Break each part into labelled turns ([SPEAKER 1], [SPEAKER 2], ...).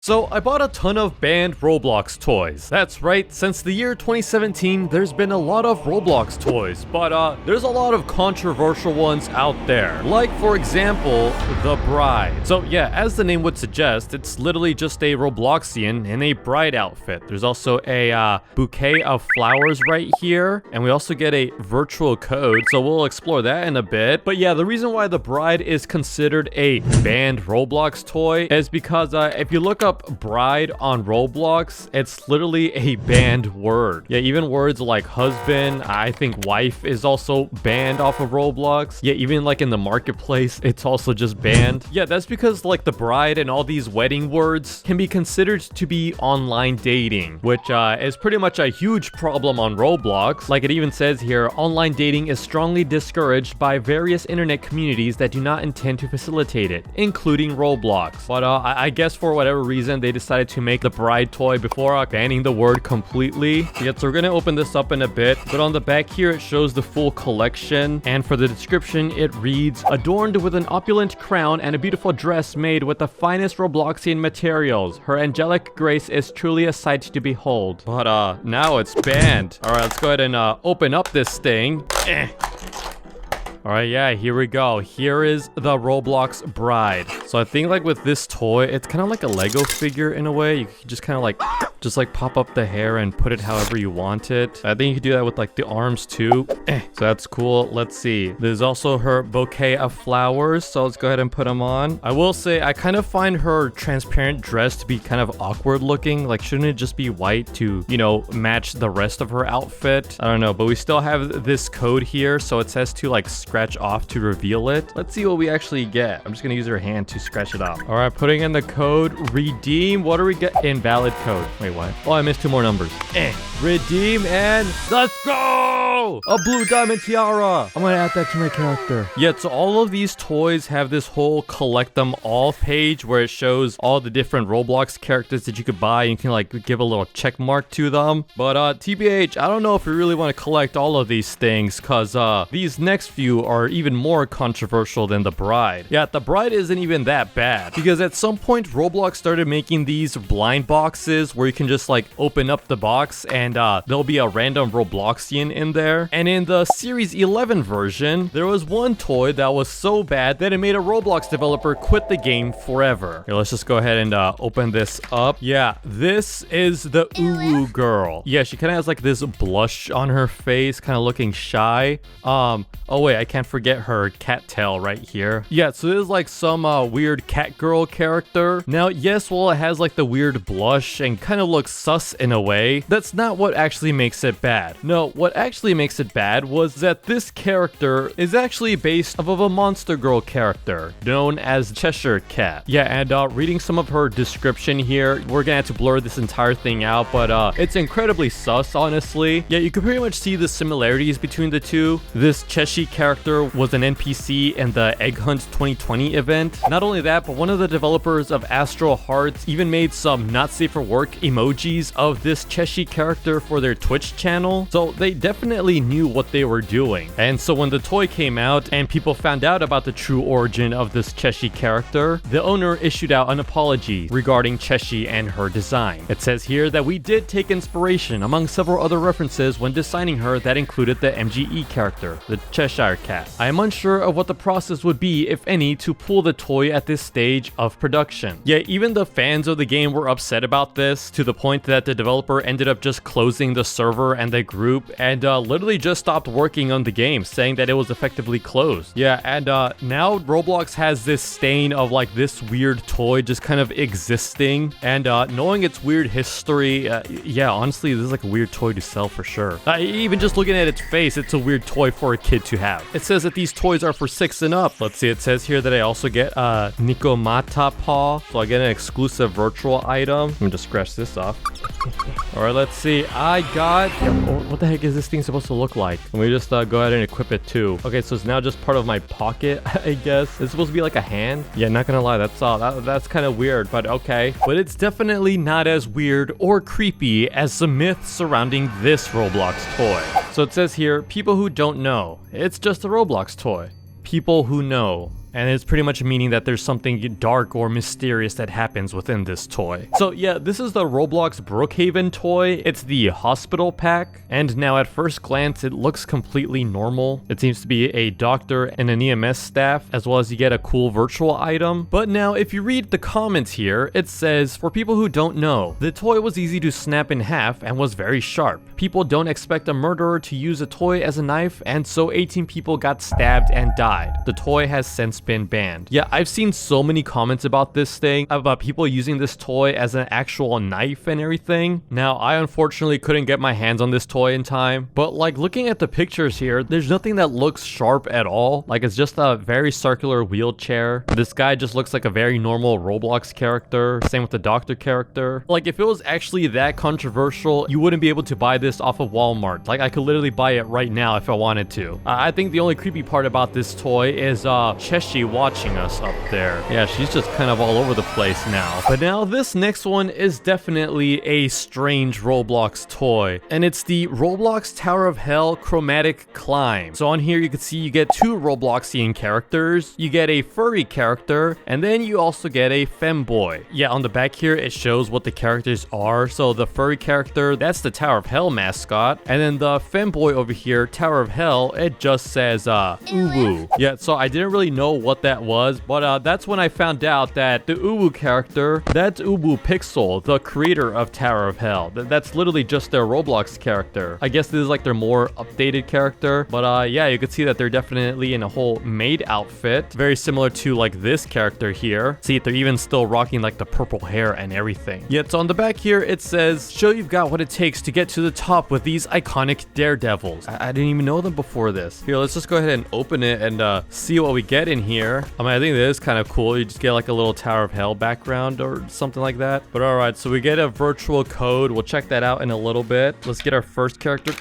[SPEAKER 1] So I bought a ton of banned Roblox toys. That's right, since the year 2017, there's been a lot of Roblox toys, but there's a lot of controversial ones out there. Like, for example, the Bride. So yeah, as the name would suggest, it's literally just a Robloxian in a bride outfit. There's also a bouquet of flowers right here, and we also get a virtual code, so we'll explore that in a bit. But yeah, the reason why the Bride is considered a banned Roblox toy is because if you look up bride on Roblox, it's literally a banned word. Yeah, even words like husband, I think wife is also banned off of Roblox. Yeah, even like in the marketplace, it's also just banned. Yeah, that's because like the bride and all these wedding words can be considered to be online dating, which is pretty much a huge problem on Roblox. Like it even says here, online dating is strongly discouraged by various internet communities that do not intend to facilitate it, including Roblox. But I guess for whatever reason, they decided to make the bride toy before banning the word completely. Yeah, so we're gonna open this up in a bit, but on the back here it shows the full collection, and for the description it reads, adorned with an opulent crown and a beautiful dress made with the finest Robloxian materials, her angelic grace is truly a sight to behold. But now it's banned. All right, let's go ahead and open up this thing. Alright, yeah, here we go. Here is the Roblox Bride. So I think like with this toy, it's kind of like a Lego figure in a way. You can just kind of like pop up the hair and put it however you want it. I think you can do that with like the arms too. So that's cool. Let's see. There's also her bouquet of flowers. So let's go ahead and put them on. I will say I kind of find her transparent dress to be kind of awkward looking. Like shouldn't it just be white to, you know, match the rest of her outfit? I don't know, but we still have this code here. So it says to like scratch off to reveal it. Let's see what we actually get. I'm just gonna use her hand to scratch it off. All right, putting in the code redeem. What do we get? Invalid code. Wait, what? Oh, I missed two more numbers. Redeem and let's go! A blue diamond tiara. I'm gonna add that to my character. Yeah, so all of these toys have this whole collect them all page where it shows all the different Roblox characters that you could buy. You can like give a little check mark to them. But TBH, I don't know if we really want to collect all of these things because these next few are even more controversial than the Bride. Yeah, the Bride isn't even that bad because at some point Roblox started making these blind boxes where you can just like open up the box and there'll be a random Robloxian in there. And in the Series 11 version, there was one toy that was so bad that it made a Roblox developer quit the game forever. Here, let's just go ahead and open this up. Yeah, this is the Uwu girl. Yeah, she kind of has like this blush on her face, kind of looking shy. Oh wait, I can't forget her cat tail right here. Yeah, so this is like some weird cat girl character. Now, yes, while it has like the weird blush and kind of looks sus in a way, that's not what actually makes it bad. No, what actually makes it bad was that this character is actually based off of a monster girl character known as Cheshire Cat. Yeah, and reading some of her description here, we're gonna have to blur this entire thing out, but it's incredibly sus, honestly. Yeah, you can pretty much see the similarities between the two. This Cheshire character was an NPC in the Egg Hunt 2020 event. Not only that, but one of the developers of Astral Hearts even made some not safe for work emojis of this Cheshire character for their Twitch channel. So they definitely knew what they were doing. And so when the toy came out and people found out about the true origin of this Cheshire character, the owner issued out an apology regarding Cheshire and her design. It says here that we did take inspiration among several other references when designing her that included the MGE character, the Cheshire Cat. I am unsure of what the process would be, if any, to pull the toy at this stage of production. Yeah, even the fans of the game were upset about this, to the point that the developer ended up just closing the server and the group and literally just stopped working on the game, saying that it was effectively closed. Yeah, and now Roblox has this stain of like this weird toy just kind of existing, and knowing its weird history, yeah, honestly, this is like a weird toy to sell for sure. Even just looking at its face, it's a weird toy for a kid to have. It says that these toys are for 6 and up. Let's see, it says here that I also get Nikomata paw, so I get an exclusive virtual item. Let me just scratch this off. All right, let's see. I got... what the heck is this thing supposed to look like? Let me just go ahead and equip it too. Okay, so it's now just part of my pocket, I guess. It's supposed to be like a hand. Yeah, not gonna lie, that's kind of weird, but okay. But it's definitely not as weird or creepy as the myth surrounding this Roblox toy. So it says here, people who don't know, it's just a Roblox toy. People who know, and it's pretty much meaning that there's something dark or mysterious that happens within this toy. So yeah, this is the Roblox Brookhaven toy. It's the hospital pack, and now at first glance it looks completely normal. It seems to be a doctor and an EMS staff, as well as you get a cool virtual item. But now if you read the comments here, it says, for people who don't know, the toy was easy to snap in half and was very sharp. People don't expect a murderer to use a toy as a knife, and so 18 people got stabbed and died. The toy has since been banned. Yeah, I've seen so many comments about this thing, about people using this toy as an actual knife and everything. Now, I unfortunately couldn't get my hands on this toy in time, but like looking at the pictures here, there's nothing that looks sharp at all. Like, it's just a very circular wheelchair. This guy just looks like a very normal Roblox character. Same with the doctor character. Like, if it was actually that controversial, you wouldn't be able to buy this off of Walmart. Like, I could literally buy it right now if I wanted to. I think the only creepy part about this toy is Cheshi watching us up there. Yeah, she's just kind of all over the place now. But now this next one is definitely a strange Roblox toy, and it's the Roblox Tower of Hell Chromatic Climb. So on here you can see you get two Robloxian characters, you get a furry character, and then you also get a femboy. Yeah, on the back here it shows what the characters are. So the furry character, that's the Tower of Hell mascot, and then the femboy over here, Tower of Hell, it just says Uwu. Yeah, so I didn't really know what that was, but that's when I found out that the Uwu character, that's Uwu Pixel, the creator of Tower of Hell. That's literally just their Roblox character. I guess this is like their more updated character, but yeah, you can see that they're definitely in a whole maid outfit, very similar to like this character here. See, they're even still rocking like the purple hair and everything. Yet, so on the back here it says, show you've got what it takes to get to the top with these iconic daredevils. I didn't even know them before this. Here, let's just go ahead and open it and see what we get in here. I mean, I think this is kind of cool. You just get like a little Tower of Hell background or something like that. But all right, so we get a virtual code. We'll check that out in a little bit. Let's get our first character.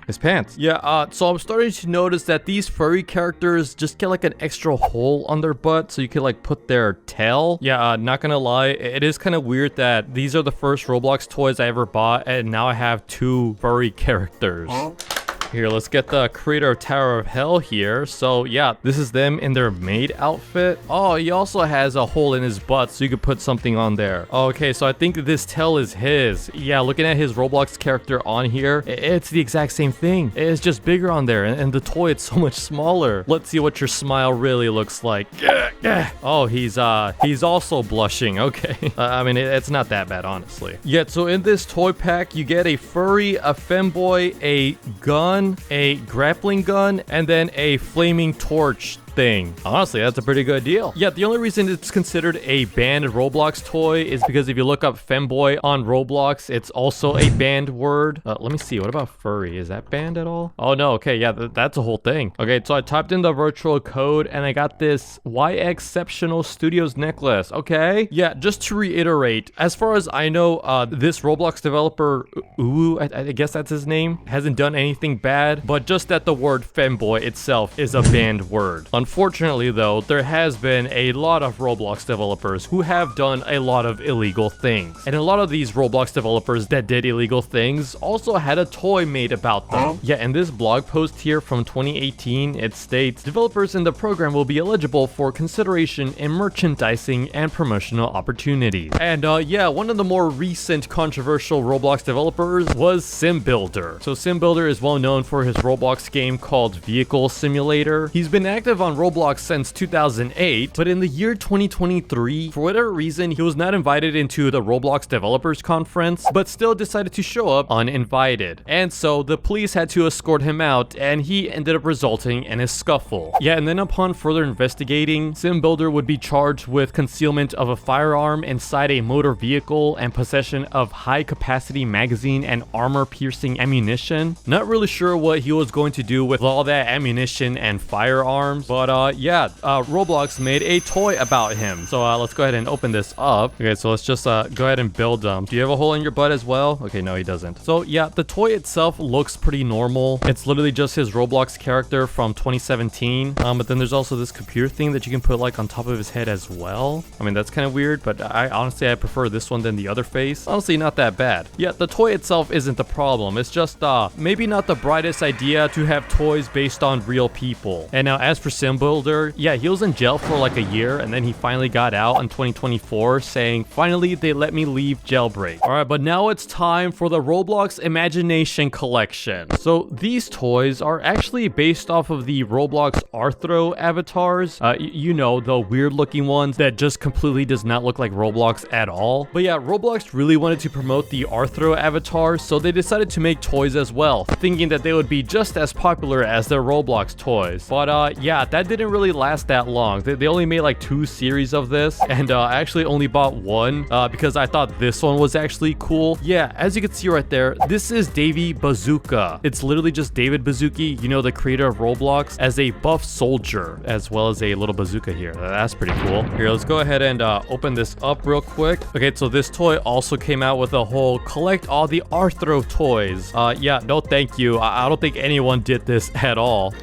[SPEAKER 1] His pants. Yeah, so I'm starting to notice that these furry characters just get like an extra hole on their butt so you can like put their tail. Yeah, not gonna lie, it is kind of weird that these are the first Roblox toys I ever bought, and now I have two furry characters. Here, let's get the creator of Tower of Hell here. So yeah, this is them in their maid outfit. Oh, he also has a hole in his butt so you could put something on there. Okay, so I think this tail is his. Yeah, looking at his Roblox character on here, it's the exact same thing. It's just bigger on there, and the toy, it's so much smaller. Let's see what your smile really looks like. Oh, he's also blushing. Okay. I mean, it's not that bad, honestly. Yeah, so in this toy pack, you get a furry, a femboy, a gun, a grappling gun, and then a flaming torch thing. Honestly, that's a pretty good deal. Yeah, the only reason it's considered a banned Roblox toy is because if you look up femboy on Roblox, it's also a banned word. Let me see. What about furry? Is that banned at all? Oh no. Okay, yeah, that's a whole thing. Okay, so I typed in the virtual code and I got this Exceptional Studios necklace. Okay. Yeah, just to reiterate, as far as I know, this Roblox developer, Uwu, I guess that's his name, hasn't done anything bad, but just that the word femboy itself is a banned word. Unfortunately though, there has been a lot of Roblox developers who have done a lot of illegal things. And a lot of these Roblox developers that did illegal things also had a toy made about them. Yeah, in this blog post here from 2018, it states, developers in the program will be eligible for consideration in merchandising and promotional opportunities. And yeah, one of the more recent controversial Roblox developers was SimBuilder. So SimBuilder is well known for his Roblox game called Vehicle Simulator. He's been active on Roblox since 2008, but in the year 2023, for whatever reason, he was not invited into the Roblox Developers Conference, but still decided to show up uninvited. And so the police had to escort him out, and he ended up resulting in a scuffle. Yeah, and then upon further investigating, SimBuilder would be charged with concealment of a firearm inside a motor vehicle and possession of high-capacity magazine and armor-piercing ammunition. Not really sure what he was going to do with all that ammunition and firearms, but But yeah, Roblox made a toy about him. So let's go ahead and open this up. Okay, so let's just go ahead and build them. Do you have a hole in your butt as well? Okay, no, he doesn't. So yeah, the toy itself looks pretty normal. It's literally just his Roblox character from 2017. But then there's also this computer thing that you can put like on top of his head as well. I mean, that's kind of weird, but I honestly prefer this one than the other face. Honestly, not that bad. Yeah, the toy itself isn't the problem. It's just maybe not the brightest idea to have toys based on real people. And now as for SimBuilder, yeah, he was in jail for like a year and then he finally got out in 2024 saying, finally, they let me leave jailbreak. All right, but now it's time for the Roblox Imagination Collection. So these toys are actually based off of the Roblox Arthro avatars. You know, the weird looking ones that just completely does not look like Roblox at all. But yeah, Roblox really wanted to promote the Arthro avatars, so they decided to make toys as well, thinking that they would be just as popular as their Roblox toys. But yeah, that didn't really last that long. They only made like 2 series of this, and I actually only bought one because I thought this one was actually cool. Yeah, as you can see right there, this is Davey Bazooka. It's literally just David Baszucki, you know, the creator of Roblox, as a buff soldier, as well as a little bazooka here. That's pretty cool. Here, let's go ahead and open this up real quick. Okay, so this toy also came out with a whole collect all the Arthro toys. Yeah, no thank you. I don't think anyone did this at all.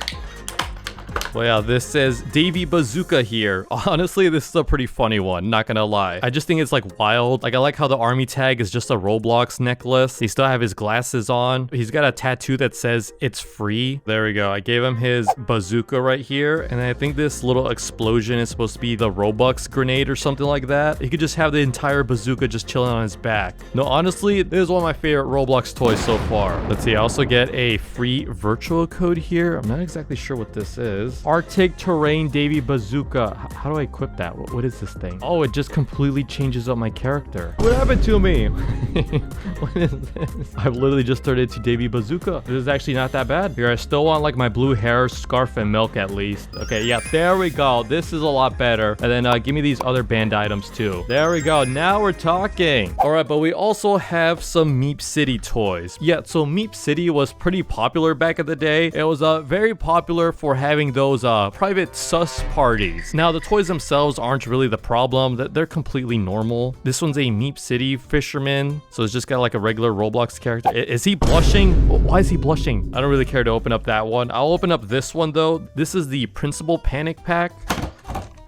[SPEAKER 1] Well, yeah, this says Davey Bazooka here. Honestly, this is a pretty funny one, not gonna lie. I just think it's like wild. Like, I like how the army tag is just a Roblox necklace. He still have his glasses on. He's got a tattoo that says it's free. There we go. I gave him his bazooka right here. And I think this little explosion is supposed to be the Robux grenade or something like that. He could just have the entire bazooka just chilling on his back. No, honestly, this is one of my favorite Roblox toys so far. Let's see. I also get a free virtual code here. I'm not exactly sure what this is. Arctic Terrain Davey Bazooka. How do I equip that? What is this thing? Oh, it just completely changes up my character. What happened to me? What is this? I've literally just turned into Davey Bazooka. This is actually not that bad. Here, I still want like my blue hair, scarf, and milk at least. Okay, yeah, there we go. This is a lot better. And then give me these other band items too. There we go. Now we're talking. All right, but we also have some MEEP City toys. Yeah, so MEEP City was pretty popular back in the day. It was very popular for having those private sus parties. Now, the toys themselves aren't really the problem. They're completely normal. This one's a MEEP City fisherman, so it's just got like a regular Roblox character. Is he blushing? Why is he blushing? I don't really care to open up that one. I'll open up this one though. This is the Principal Panic Pack.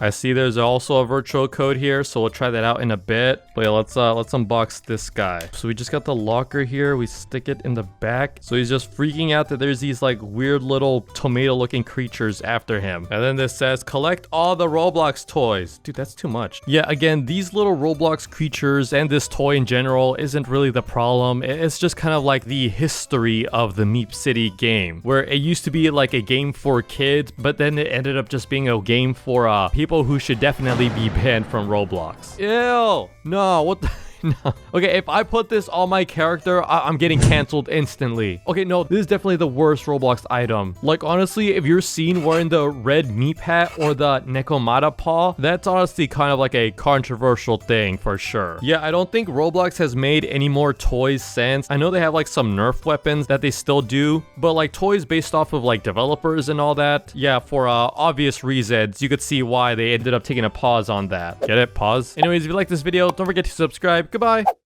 [SPEAKER 1] I see there's also a virtual code here, so we'll try that out in a bit. But yeah, let's unbox this guy. So we just got the locker here. We stick it in the back. So he's just freaking out that there's these like weird little tomato looking creatures after him. And then this says, collect all the Roblox toys. Dude, that's too much. Yeah, again, these little Roblox creatures and this toy in general isn't really the problem. It's just kind of like the history of the MEEP City game, where it used to be like a game for kids, but then it ended up just being a game for people who should definitely be banned from Roblox. Ew! No, what the... No. Okay, if I put this on my character, I'm getting canceled instantly. Okay, no, this is definitely the worst Roblox item. Like, honestly, if you're seen wearing the red MEEP hat or the Nekomata paw, that's honestly kind of like a controversial thing for sure. Yeah, I don't think Roblox has made any more toys since. I know they have like some Nerf weapons that they still do, but like toys based off of like developers and all that, yeah, for obvious reasons, you could see why they ended up taking a pause on that. Get it? Pause? Anyways, if you like this video, don't forget to subscribe. Goodbye.